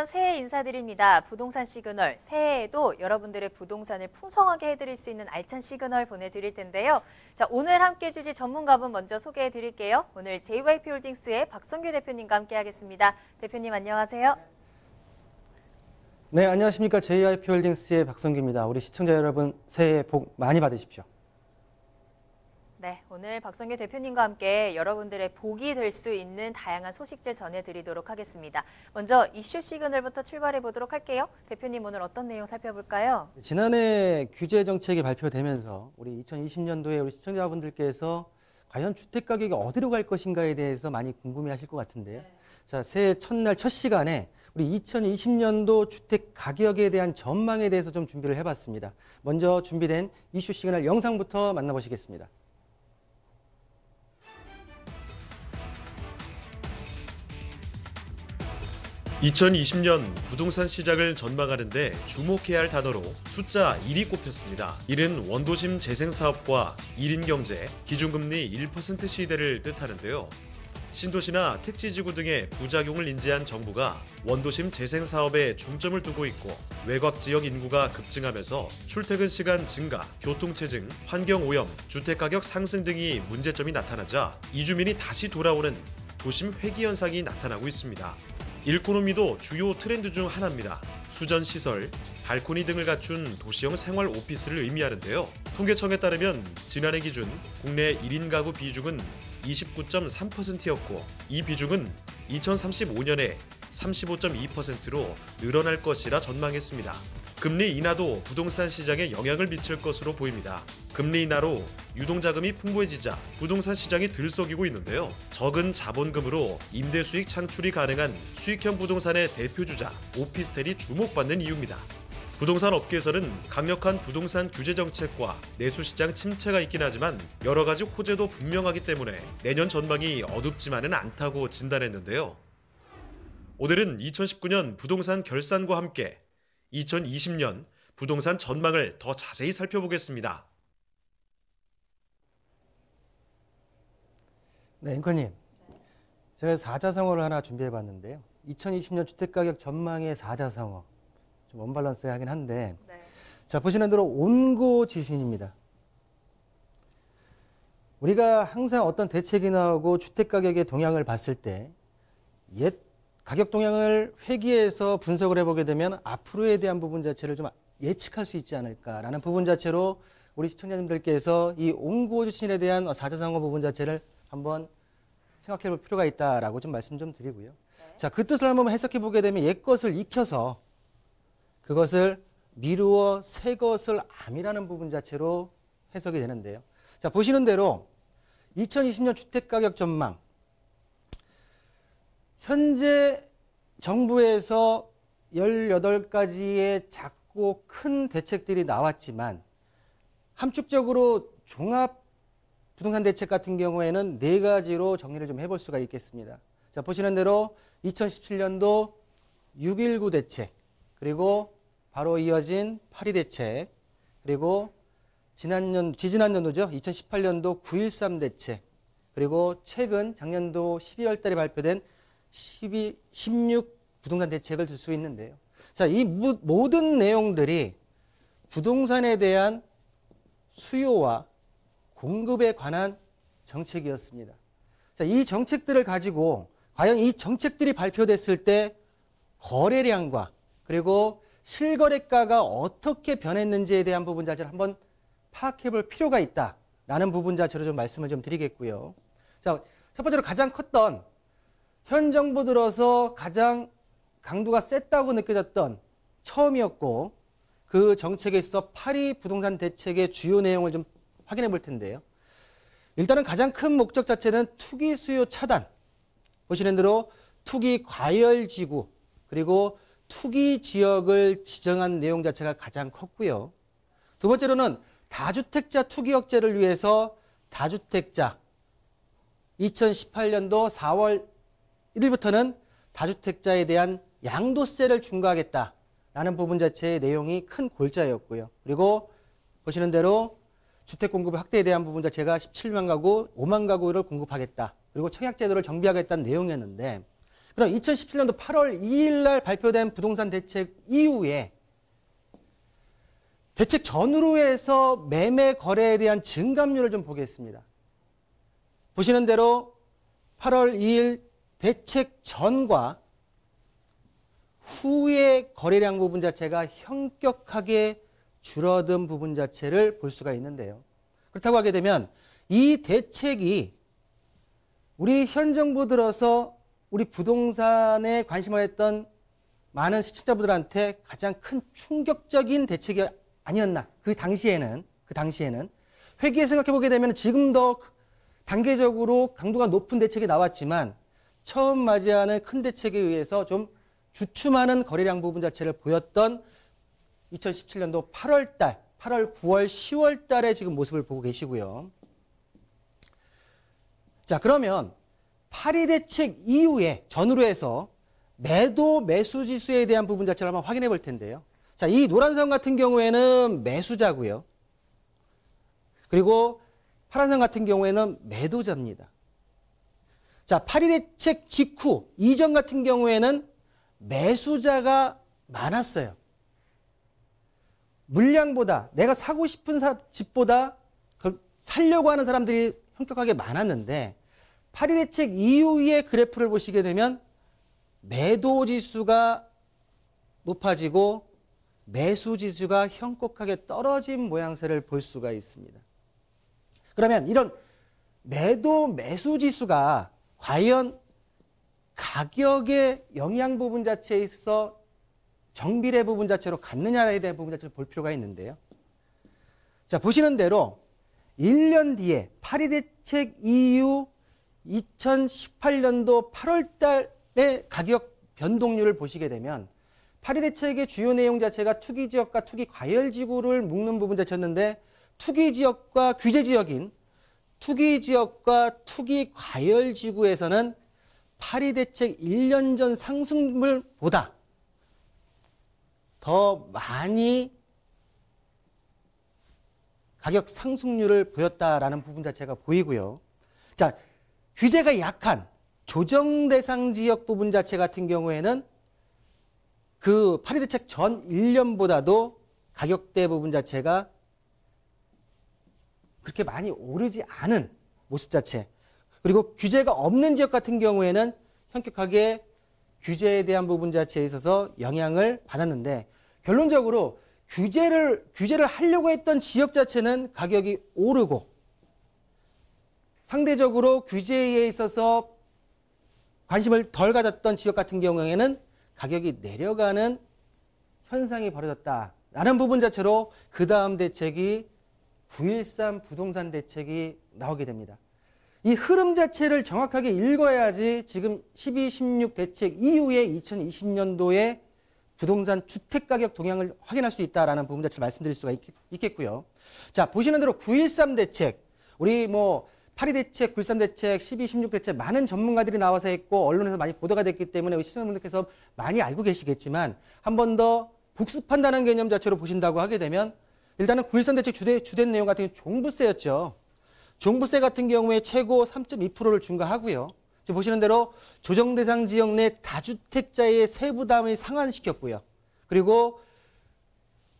2020년 새해 인사드립니다. 부동산 시그널, 새해에도 여러분들의 부동산을 풍성하게 해드릴 수 있는 알찬 시그널 보내드릴 텐데요. 자, 오늘 함께 해주실 전문가분 먼저 소개해드릴게요. 오늘 JYP홀딩스의 박성규 대표님과 함께 하겠습니다. 대표님 안녕하세요. 네, 안녕하십니까. JYP홀딩스의 박성규입니다. 우리 시청자 여러분 새해 복 많이 받으십시오. 네, 오늘 박성규 대표님과 함께 여러분들의 복이 될 수 있는 다양한 소식들 전해드리도록 하겠습니다. 먼저 이슈 시그널부터 출발해 보도록 할게요. 대표님 오늘 어떤 내용 살펴볼까요? 지난해 규제 정책이 발표되면서 우리 2020년도에 우리 시청자분들께서 과연 주택 가격이 어디로 갈 것인가에 대해서 많이 궁금해하실 것 같은데요. 자, 새해 첫날 첫 시간에 우리 2020년도 주택 가격에 대한 전망에 대해서 좀 준비를 해봤습니다. 먼저 준비된 이슈 시그널 영상부터 만나보시겠습니다. 2020년 부동산 시장을 전망하는데 주목해야 할 단어로 숫자 1이 꼽혔습니다. 1은 원도심 재생사업과 1인 경제, 기준금리 1% 시대를 뜻하는데요. 신도시나 택지지구 등의 부작용을 인지한 정부가 원도심 재생사업에 중점을 두고 있고 외곽지역 인구가 급증하면서 출퇴근 시간 증가, 교통체증, 환경오염, 주택가격 상승 등이 문제점이 나타나자 이주민이 다시 돌아오는 도심 회귀 현상이 나타나고 있습니다. 일코노미도 주요 트렌드 중 하나입니다. 수전시설, 발코니 등을 갖춘 도시형 생활 오피스를 의미하는데요. 통계청에 따르면 지난해 기준 국내 1인 가구 비중은 29.3%였고 이 비중은 2035년에 35.2%로 늘어날 것이라 전망했습니다. 금리 인하도 부동산 시장에 영향을 미칠 것으로 보입니다. 금리 인하로 유동자금이 풍부해지자 부동산 시장이 들썩이고 있는데요. 적은 자본금으로 임대 수익 창출이 가능한 수익형 부동산의 대표주자 오피스텔이 주목받는 이유입니다. 부동산 업계에서는 강력한 부동산 규제 정책과 내수시장 침체가 있긴 하지만 여러 가지 호재도 분명하기 때문에 내년 전망이 어둡지만은 않다고 진단했는데요. 오늘은 2019년 부동산 결산과 함께 2020년 부동산 전망을 더 자세히 살펴보겠습니다. 네, 앵커님. 제가 4자성어를 하나 준비해봤는데요. 2020년 주택가격 전망의 4자성어. 좀 언밸런스하긴 한데 자, 보시는 대로 온고지신입니다. 우리가 항상 어떤 대책이 나오고 주택가격의 동향을 봤을 때 옛 가격 동향을 회귀해서 분석을 해보게 되면 앞으로에 대한 부분 자체를 좀 예측할 수 있지 않을까라는 부분 자체로 우리 시청자님들께서 이 온고지신에 대한 4자성어 부분 자체를 한번 생각해 볼 필요가 있다라고 좀 말씀 좀 드리고요. 자, 그 뜻을 한번 해석해 보게 되면 옛 것을 익혀서 그것을 미루어 새 것을 암이라는 부분 자체로 해석이 되는데요. 자, 보시는 대로 2020년 주택가격 전망. 현재 정부에서 18가지의 작고 큰 대책들이 나왔지만 함축적으로 종합 부동산 대책 같은 경우에는 4가지로 정리를 좀 해볼 수가 있겠습니다. 자, 보시는 대로 2017년도 6.19 대책, 그리고 바로 이어진 8.2 대책, 그리고 지지난년도죠. 2018년도 9.13 대책, 그리고 최근 작년도 12월 달에 발표된 16 부동산 대책을 들 수 있는데요. 자, 이 모든 내용들이 부동산에 대한 수요와 공급에 관한 정책이었습니다. 자, 이 정책들을 가지고 과연 이 정책들이 발표됐을 때 거래량과 그리고 실거래가가 어떻게 변했는지에 대한 부분 자체를 한번 파악해 볼 필요가 있다라는 부분 자체로 좀 말씀을 좀 드리겠고요. 자, 첫 번째로 가장 컸던 현 정부 들어서 가장 강도가 셌다고 느껴졌던 처음이었고 그 정책에 있어 8.2 부동산 대책의 주요 내용을 좀 확인해 볼 텐데요. 일단은 가장 큰 목적 자체는 투기 수요 차단. 보시는 대로 투기 과열지구 그리고 투기 지역을 지정한 내용 자체가 가장 컸고요. 두 번째로는 다주택자 투기 억제를 위해서 다주택자 2018년도 4월 1일부터는 다주택자에 대한 양도세를 중과하겠다라는 부분 자체의 내용이 큰 골자였고요. 그리고 보시는 대로 주택 공급 확대에 대한 부분 자체가 17만 가구, 5만 가구를 공급하겠다. 그리고 청약제도를 정비하겠다는 내용이었는데 그럼 2017년도 8월 2일 날 발표된 부동산 대책 이후에 대책 전후로 해서 매매 거래에 대한 증감률을 좀 보겠습니다. 보시는 대로 8월 2일 대책 전과 후의 거래량 부분 자체가 현격하게 줄어든 부분 자체를 볼 수가 있는데요. 그렇다고 하게 되면 이 대책이 우리 현 정부 들어서 우리 부동산에 관심을 했던 많은 시청자분들한테 가장 큰 충격적인 대책이 아니었나. 그 당시에는 회귀에 생각해 보게 되면 지금 더 단계적으로 강도가 높은 대책이 나왔지만 처음 맞이하는 큰 대책에 의해서 좀 주춤하는 거래량 부분 자체를 보였던 2017년도 8월 달, 8월, 9월, 10월 달에 지금 모습을 보고 계시고요. 자, 그러면 8.2 대책 이후에 전후로 해서 매도 매수 지수에 대한 부분 자체를 한번 확인해 볼 텐데요. 자, 이 노란선 같은 경우에는 매수자고요. 그리고 파란선 같은 경우에는 매도자입니다. 자, 8.2 대책 직후 이전 같은 경우에는 매수자가 많았어요. 물량보다 내가 사고 싶은 집보다 살려고 하는 사람들이 현격하게 많았는데 8.2 대책 이후의 그래프를 보시게 되면 매도 지수가 높아지고 매수 지수가 현격하게 떨어진 모양새를 볼 수가 있습니다. 그러면 이런 매도 매수 지수가 과연 가격의 영향 부분 자체에 있어서 정비례 부분 자체로 갖느냐에 대한 부분 자체를 볼 필요가 있는데요. 자, 보시는 대로 1년 뒤에 8.2 대책 이후 2018년도 8월 달의 가격 변동률을 보시게 되면 8.2 대책의 주요 내용 자체가 투기지역과 투기과열지구를 묶는 부분 자체였는데 투기지역과 규제지역인 투기지역과 투기과열지구에서는 8.2 대책 1년 전 상승률보다 더 많이 가격 상승률을 보였다라는 부분 자체가 보이고요. 자, 규제가 약한 조정 대상 지역 부분 자체 같은 경우에는 그 8.2 대책 전 1년보다도 가격대 부분 자체가 그렇게 많이 오르지 않은 모습 자체. 그리고 규제가 없는 지역 같은 경우에는 현격하게 규제에 대한 부분 자체에 있어서 영향을 받았는데 결론적으로 규제를 하려고 했던 지역 자체는 가격이 오르고 상대적으로 규제에 있어서 관심을 덜 가졌던 지역 같은 경우에는 가격이 내려가는 현상이 벌어졌다라는 부분 자체로 그 다음 대책이 9.13 부동산 대책이 나오게 됩니다. 이 흐름 자체를 정확하게 읽어야지 지금 12.16 대책 이후에 2020년도에 부동산 주택가격 동향을 확인할 수 있다라는 부분 자체를 말씀드릴 수가 있겠고요. 자, 보시는 대로 9.13 대책, 우리 8.2 대책, 9.13 대책, 12.16 대책 많은 전문가들이 나와서 했고 언론에서 많이 보도가 됐기 때문에 우리 시청자분들께서 많이 알고 계시겠지만 한 번 더 복습한다는 개념 자체로 보신다고 하게 되면 일단은 9.13 대책 주된 내용 같은 경우 종부세였죠. 종부세 같은 경우에 최고 3.2%를 중과하고요. 지금 보시는 대로 조정 대상 지역 내 다주택자의 세부담을 상한시켰고요. 그리고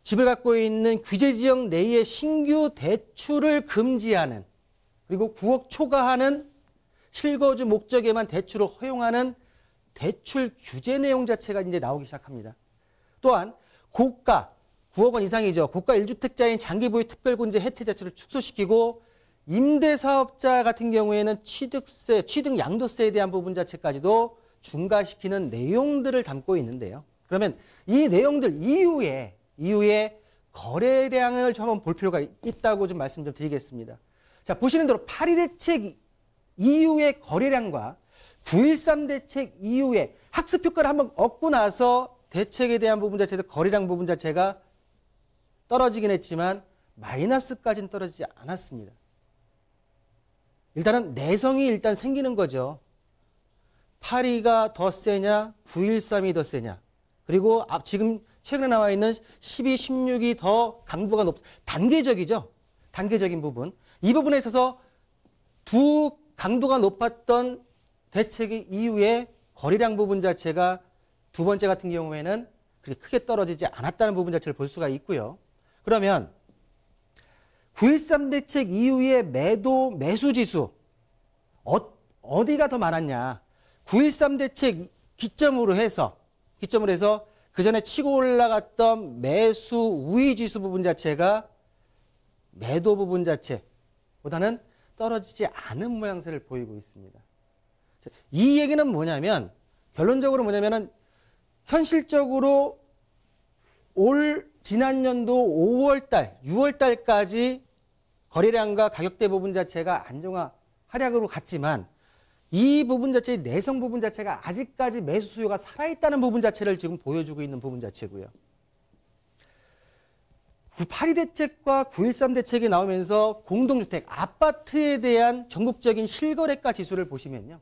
집을 갖고 있는 규제 지역 내의 신규 대출을 금지하는 그리고 9억 초과하는 실거주 목적에만 대출을 허용하는 대출 규제 내용 자체가 이제 나오기 시작합니다. 또한 고가 9억 원 이상이죠. 고가 1주택자인 장기보유 특별공제 혜택 자체를 축소시키고 임대사업자 같은 경우에는 취득세, 취득 양도세에 대한 부분 자체까지도 중과시키는 내용들을 담고 있는데요. 그러면 이 내용들 이후에 거래량을 좀 한번 볼 필요가 있다고 좀 말씀 좀 드리겠습니다. 자, 보시는 대로 8.2 대책 이후의 거래량과 9.13 대책 이후에 학습 효과를 한번 얻고 나서 대책에 대한 부분 자체도 거래량 부분 자체가 떨어지긴 했지만 마이너스까지는 떨어지지 않았습니다. 일단은 내성이 일단 생기는 거죠. 8.2가 더 세냐 9.13이 더 세냐 그리고 지금 최근에 나와 있는 12.16이 더 강도가 단계적이죠. 단계적인 부분. 이 부분에 있어서 두 강도가 높았던 대책의 이후에 거래량 부분 자체가 두 번째 같은 경우에는 그렇게 크게 떨어지지 않았다는 부분 자체를 볼 수가 있고요. 그러면 9.13 대책 이후의 매수 지수 어디가 더 많았냐? 9.13 대책 기점으로 해서 그 전에 치고 올라갔던 매수 우위 지수 부분 자체가 매도 부분 자체보다는 떨어지지 않은 모양새를 보이고 있습니다. 이 얘기는 뭐냐면 결론적으로 뭐냐면은 현실적으로 지난 연도 5월달, 6월달까지 거래량과 가격대 부분 자체가 안정화 하락으로 갔지만 이 부분 자체의 내성 부분 자체가 아직까지 매수 수요가 살아있다는 부분 자체를 지금 보여주고 있는 부분 자체고요. 82 대책과 9.13 대책이 나오면서 공동주택, 아파트에 대한 전국적인 실거래가 지수를 보시면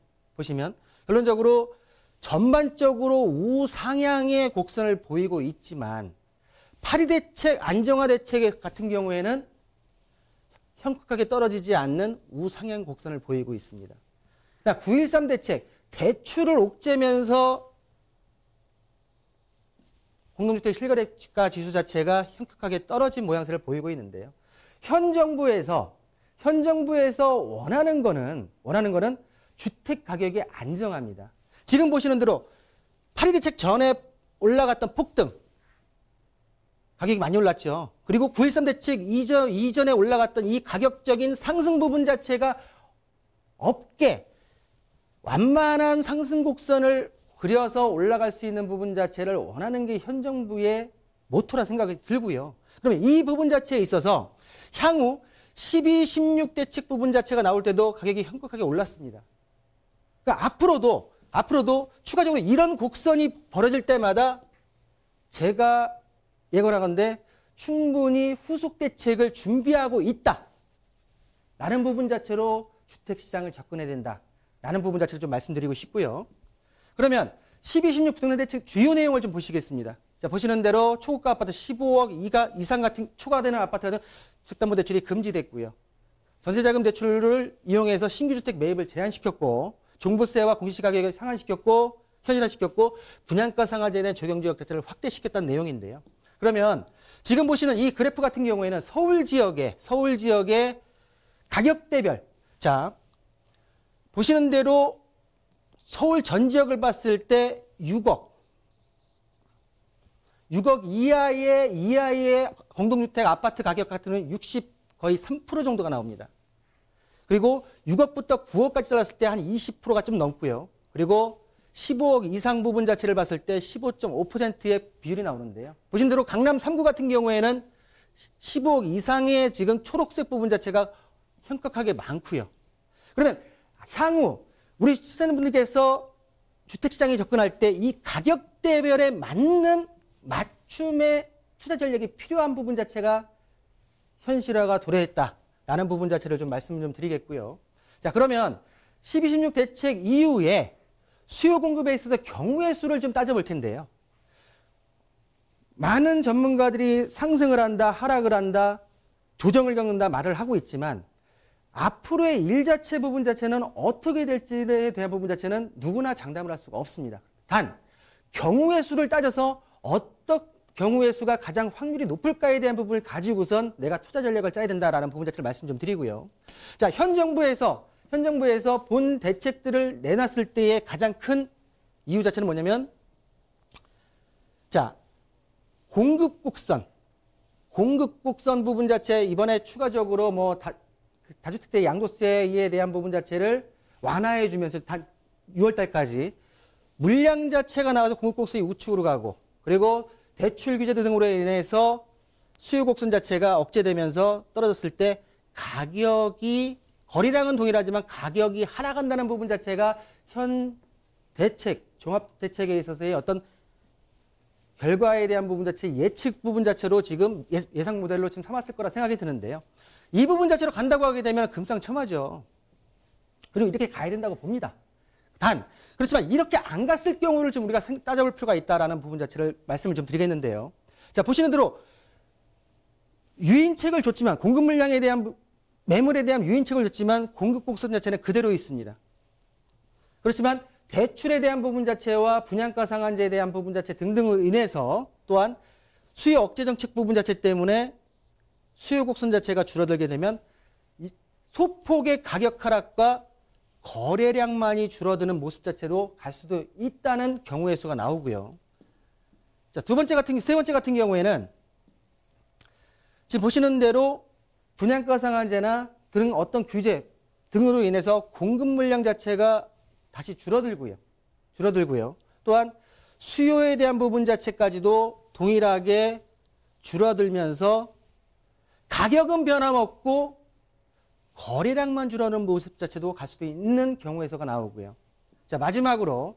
결론적으로 전반적으로 우상향의 곡선을 보이고 있지만 82 대책, 안정화 대책 같은 경우에는 현격하게 떨어지지 않는 우상향 곡선을 보이고 있습니다. 9.13 대책, 대출을 옥죄면서 공동주택 실거래가 지수 자체가 현격하게 떨어진 모양새를 보이고 있는데요. 현 정부에서 원하는 거는 주택 가격의 안정화입니다. 지금 보시는 대로 82 대책 전에 올라갔던 폭등, 가격이 많이 올랐죠. 그리고 9.13 대책 이전에 올라갔던 이 가격적인 상승 부분 자체가 없게 완만한 상승 곡선을 그려서 올라갈 수 있는 부분 자체를 원하는 게 현 정부의 모토라 생각이 들고요. 그러면 이 부분 자체에 있어서 향후 12, 16 대책 부분 자체가 나올 때도 가격이 현격하게 올랐습니다. 그러니까 앞으로도 추가적으로 이런 곡선이 벌어질 때마다 제가 예고하건대 충분히 후속 대책을 준비하고 있다. 라는 부분 자체로 주택시장을 접근해야 된다. 라는 부분 자체를 좀 말씀드리고 싶고요. 그러면 12, 16 부동산 대책 주요 내용을 좀 보시겠습니다. 자, 보시는 대로 초고가 아파트 15억 이상 같은 초과되는 아파트는 주택담보대출이 금지됐고요. 전세자금 대출을 이용해서 신규주택 매입을 제한시켰고 종부세와 공시가격을 상한시켰고 현실화시켰고 분양가 상한제에 대한 적용지역 자체를 확대시켰다는 내용인데요. 그러면 지금 보시는 이 그래프 같은 경우에는 서울 지역의 가격대별, 자 보시는 대로 서울 전 지역을 봤을 때 6억 이하의 공동주택 아파트 가격 같은 경우는 거의 3% 정도가 나옵니다. 그리고 6억부터 9억까지 잘랐을 때 한 20%가 좀 넘고요. 그리고 15억 이상 부분 자체를 봤을 때 15.5%의 비율이 나오는데요. 보신 대로 강남 3구 같은 경우에는 15억 이상의 지금 초록색 부분 자체가 현격하게 많고요. 그러면 향후 우리 시청자분들께서 주택시장에 접근할 때 이 가격대별에 맞는 맞춤의 투자 전략이 필요한 부분 자체가 현실화가 도래했다라는 부분 자체를 좀 말씀을 좀 드리겠고요. 자, 그러면 12, 16 대책 이후에 수요 공급에 있어서 경우의 수를 좀 따져볼 텐데요. 많은 전문가들이 상승을 한다, 하락을 한다, 조정을 겪는다 말을 하고 있지만 앞으로의 일 자체 부분 자체는 어떻게 될지에 대한 부분 자체는 누구나 장담을 할 수가 없습니다. 단 경우의 수를 따져서 어떤 경우의 수가 가장 확률이 높을까에 대한 부분을 가지고선 내가 투자 전략을 짜야 된다라는 부분 자체를 말씀 좀 드리고요. 자, 현 정부에서 본 대책들을 내놨을 때의 가장 큰 이유 자체는 뭐냐면, 자, 공급 곡선 부분 자체 이번에 추가적으로 뭐 다주택자 양도세에 대한 부분 자체를 완화해 주면서 6월 달까지 물량 자체가 나와서 공급 곡선이 우측으로 가고, 그리고 대출 규제 등으로 인해서 수요 곡선 자체가 억제되면서 떨어졌을 때 가격이 거래량은 동일하지만 가격이 하락한다는 부분 자체가 현 대책, 종합 대책에 있어서의 어떤 결과에 대한 부분 자체, 예측 부분 자체로 지금 예상 모델로 지금 삼았을 거라 생각이 드는데요. 이 부분 자체로 간다고 하게 되면 금상첨화죠. 그리고 이렇게 가야 된다고 봅니다. 그렇지만 이렇게 안 갔을 경우를 좀 우리가 따져볼 필요가 있다라는 부분 자체를 말씀을 좀 드리겠는데요. 자, 보시는 대로 유인책을 줬지만 공급 물량에 대한 매물에 대한 유인책을 줬지만 공급 곡선 자체는 그대로 있습니다. 그렇지만 대출에 대한 부분 자체와 분양가 상한제에 대한 부분 자체 등등으로 인해서 또한 수요 억제 정책 부분 자체 때문에 수요 곡선 자체가 줄어들게 되면 이 소폭의 가격 하락과 거래량만이 줄어드는 모습 자체도 갈 수도 있다는 경우의 수가 나오고요. 자, 세 번째 같은 경우에는 지금 보시는 대로 분양가 상한제나 그런 어떤 규제 등으로 인해서 공급 물량 자체가 다시 줄어들고요. 또한 수요에 대한 부분 자체까지도 동일하게 줄어들면서 가격은 변함없고 거래량만 줄어드는 모습 자체도 갈 수도 있는 경우의 수가 나오고요. 자, 마지막으로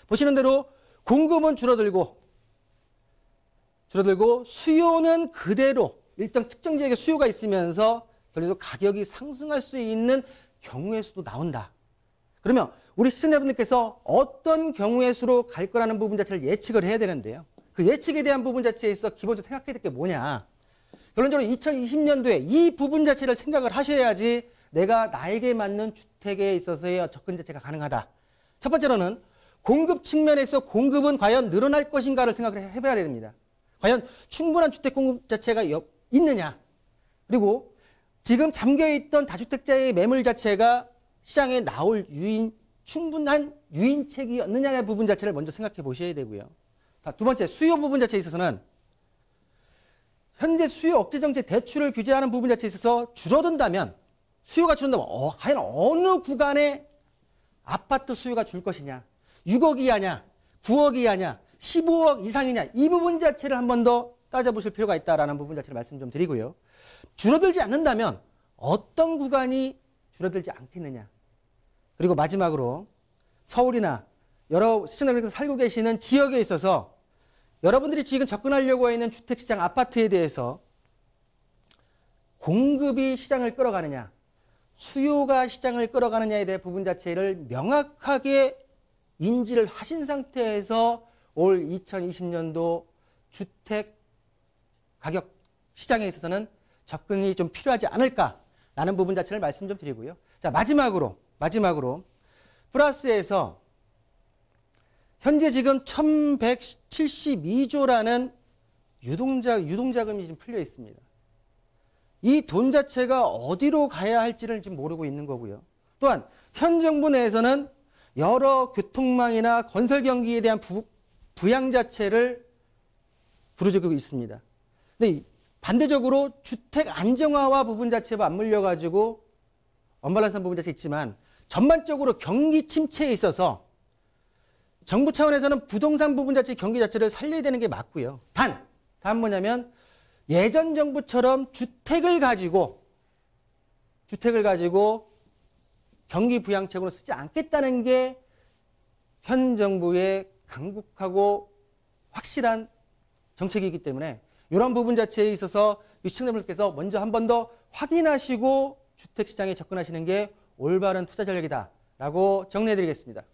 보시는 대로 공급은 줄어들고 수요는 그대로 일정 특정 지역에 수요가 있으면서 그래도 가격이 상승할 수 있는 경우의 수도 나온다. 그러면 우리 시청자분들께서 어떤 경우의 수로 갈 거라는 부분 자체를 예측을 해야 되는데요. 그 예측에 대한 부분 자체에 있어 기본적으로 생각해야 될 게 뭐냐. 결론적으로 2020년도에 이 부분 자체를 생각을 하셔야지 내가 나에게 맞는 주택에 있어서의 접근 자체가 가능하다. 첫 번째로는 공급 측면에서 공급은 과연 늘어날 것인가를 생각을 해봐야 됩니다. 과연 충분한 주택 공급 자체가 있느냐. 그리고 지금 잠겨있던 다주택자의 매물 자체가 시장에 나올 충분한 유인책이었느냐의 부분 자체를 먼저 생각해 보셔야 되고요. 두 번째, 수요 부분 자체에 있어서는 현재 수요 억제 정책 대출을 규제하는 부분 자체에 있어서 줄어든다면 수요가 줄어든다면 과연 어느 구간에 아파트 수요가 줄 것이냐. 6억 이하냐, 9억 이하냐, 15억 이상이냐. 이 부분 자체를 한 번 더 따져보실 필요가 있다라는 부분 자체를 말씀 좀 드리고요. 줄어들지 않는다면 어떤 구간이 줄어들지 않겠느냐. 그리고 마지막으로 서울이나 여러 시청자분들께서 살고 계시는 지역에 있어서 여러분들이 지금 접근하려고 있는 주택시장 아파트에 대해서 공급이 시장을 끌어가느냐, 수요가 시장을 끌어가느냐에 대한 부분 자체를 명확하게 인지를 하신 상태에서 올 2020년도 주택 가격 시장에 있어서는 접근이 좀 필요하지 않을까라는 부분 자체를 말씀 좀 드리고요. 자, 마지막으로 플러스에서 현재 지금 1172조라는 유동자금이 지금 풀려 있습니다. 이 돈 자체가 어디로 가야 할지를 지금 모르고 있는 거고요. 또한 현 정부 내에서는 여러 교통망이나 건설 경기에 대한 부양 자체를 부르짖고 있습니다. 근데 반대적으로 주택 안정화와 부분 자체와 맞물려 가지고 언밸런스한 부분 자체 있지만 전반적으로 경기 침체에 있어서 정부 차원에서는 부동산 부분 자체 경기 자체를 살려야 되는 게 맞고요. 단 뭐냐면 예전 정부처럼 주택을 가지고 경기 부양책으로 쓰지 않겠다는 게 현 정부의 강국하고 확실한 정책이기 때문에 이런 부분 자체에 있어서 시청자분들께서 먼저 한 번 더 확인하시고 주택시장에 접근하시는 게 올바른 투자 전략이다라고 정리해드리겠습니다.